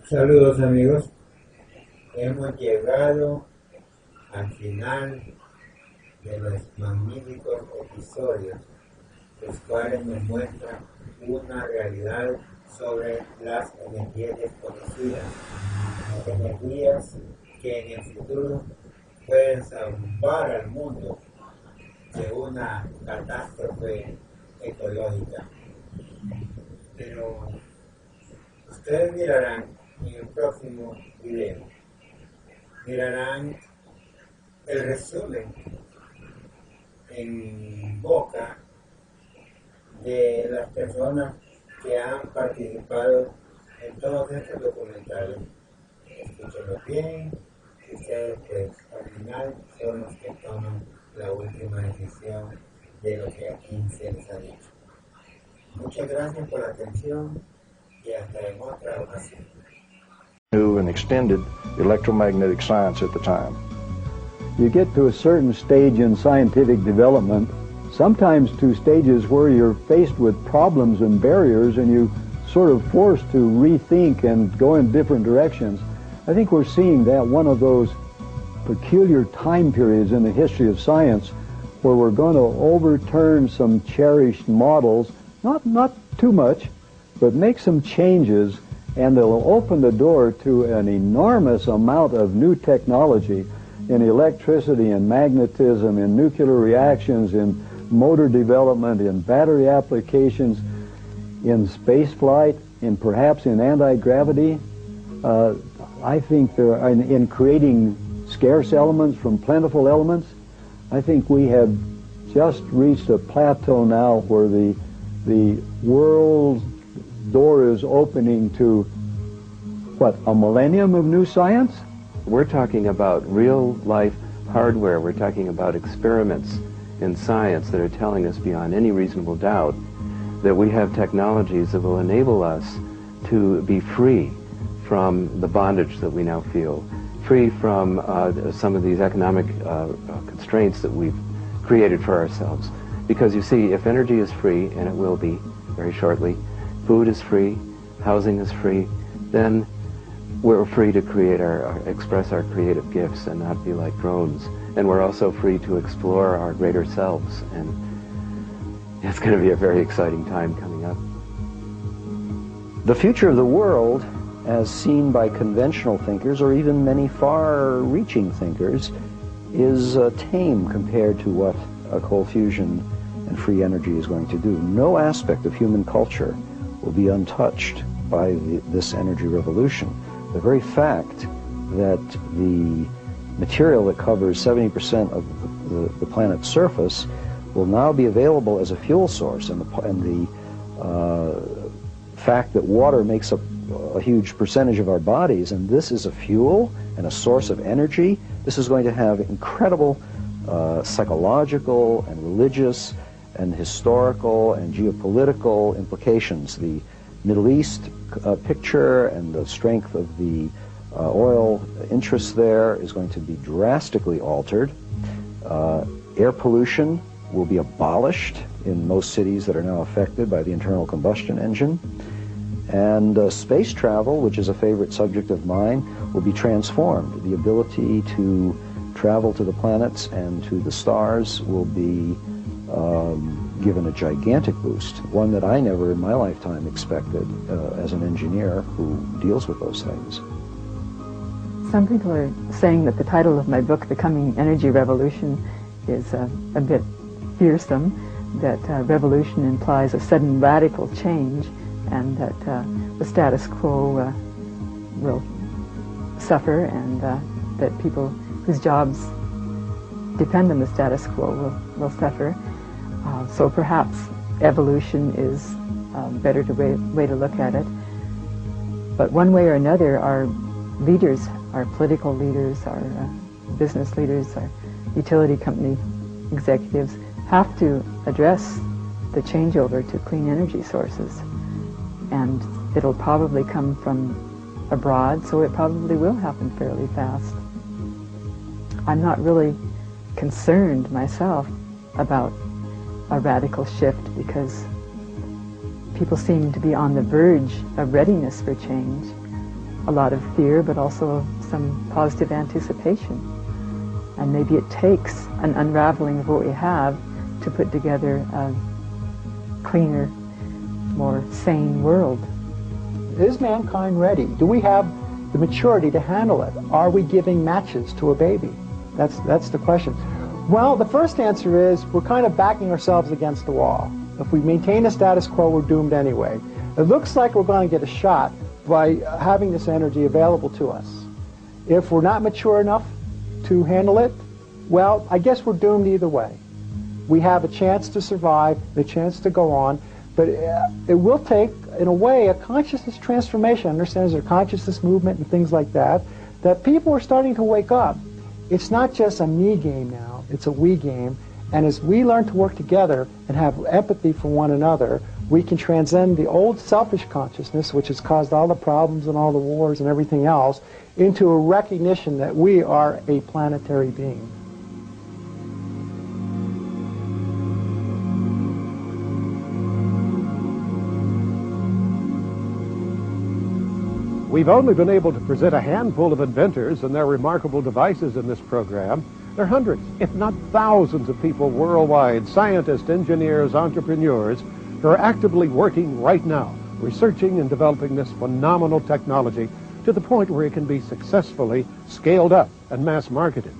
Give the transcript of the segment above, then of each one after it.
Saludos amigos, hemos llegado al final de los magníficos episodios, los cuales nos muestran una realidad sobre las energías desconocidas, energías que en el futuro pueden salvar al mundo de una catástrofe ecológica. Pero ustedes mirarán en el próximo video, mirarán el resumen en boca de las personas que han participado en todos estos documentales. Escúchenlo bien, y ustedes pues al final son los que toman la última decisión de lo que aquí se les ha dicho. Muchas gracias por la atención y hasta en otra ocasión. New and extended electromagnetic science at the time. You get to a certain stage in scientific development, sometimes to stages where you're faced with problems and barriers and you sort of forced to rethink and go in different directions. I think we're seeing that one of those peculiar time periods in the history of science where we're going to overturn some cherished models, not too much, but make some changes, and they'll open the door to an enormous amount of new technology in electricity and magnetism, in nuclear reactions, in motor development, in battery applications, in space flight, in perhaps in anti-gravity. I think there are, in creating scarce elements from plentiful elements. I think we have just reached a plateau now where the world door is opening to, what, a millennium of new science? We're talking about real-life hardware. We're talking about experiments in science that are telling us beyond any reasonable doubt that we have technologies that will enable us to be free from the bondage that we now feel, free from some of these economic constraints that we've created for ourselves. Because you see, if energy is free, and it will be very shortly, food is free, housing is free, then we're free to create express our creative gifts and not be like drones. And we're also free to explore our greater selves. And it's going to be a very exciting time coming up. The future of the world, as seen by conventional thinkers, or even many far-reaching thinkers, is tame compared to what cold fusion and free energy is going to do. No aspect of human culture will be untouched by this energy revolution. The very fact that the material that covers 70% of the planet's surface will now be available as a fuel source, and the fact that water makes up a huge percentage of our bodies, and this is a fuel and a source of energy, this is going to have incredible psychological and religious and historical and geopolitical implications. The Middle East picture and the strength of the oil interests there is going to be drastically altered. Air pollution will be abolished in most cities that are now affected by the internal combustion engine. And space travel, which is a favorite subject of mine, will be transformed. The ability to travel to the planets and to the stars will be given a gigantic boost, one that I never in my lifetime expected as an engineer who deals with those things. Some people are saying that the title of my book, The Coming Energy Revolution, is a bit fearsome, that revolution implies a sudden radical change, and that the status quo will suffer, and that people whose jobs depend on the status quo will suffer. So perhaps evolution is a better way to look at it. But one way or another, our leaders, our political leaders, our business leaders, our utility company executives have to address the changeover to clean energy sources. And it'll probably come from abroad, so it probably will happen fairly fast. I'm not really concerned myself about a radical shift because people seem to be on the verge of readiness for change. a lot of fear, but also some positive anticipation. And maybe it takes an unraveling of what we have to put together a cleaner, more sane world. Is mankind ready? Do we have the maturity to handle it? Are we giving matches to a baby? That's the question. Well, the first answer is we're kind of backing ourselves against the wall. If we maintain the status quo, we're doomed anyway. It looks like we're going to get a shot by having this energy available to us. If we're not mature enough to handle it, well, I guess we're doomed either way. We have a chance to survive, a chance to go on, but it will take, in a way, a consciousness transformation. Understand there's a consciousness movement and things like that, that people are starting to wake up. It's not just a me game now, it's a we game. And as we learn to work together and have empathy for one another, we can transcend the old selfish consciousness, which has caused all the problems and all the wars and everything else, into a recognition that we are a planetary being. We've only been able to present a handful of inventors and their remarkable devices in this program. There are hundreds, if not thousands of people worldwide, scientists, engineers, entrepreneurs, who are actively working right now, researching and developing this phenomenal technology to the point where it can be successfully scaled up and mass marketed.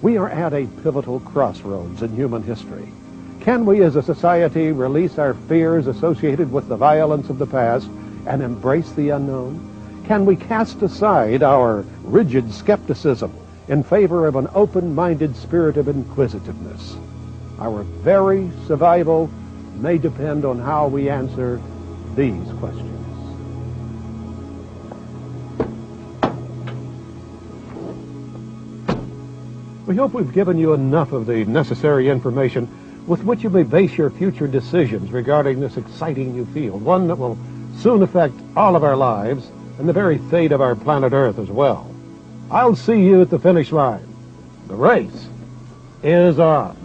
We are at a pivotal crossroads in human history. Can we as a society release our fears associated with the violence of the past and embrace the unknown? Can we cast aside our rigid skepticism in favor of an open-minded spirit of inquisitiveness? Our very survival may depend on how we answer these questions. We hope we've given you enough of the necessary information with which you may base your future decisions regarding this exciting new field, one that will soon affect all of our lives and the very fate of our planet Earth as well. I'll see you at the finish line. The race is on.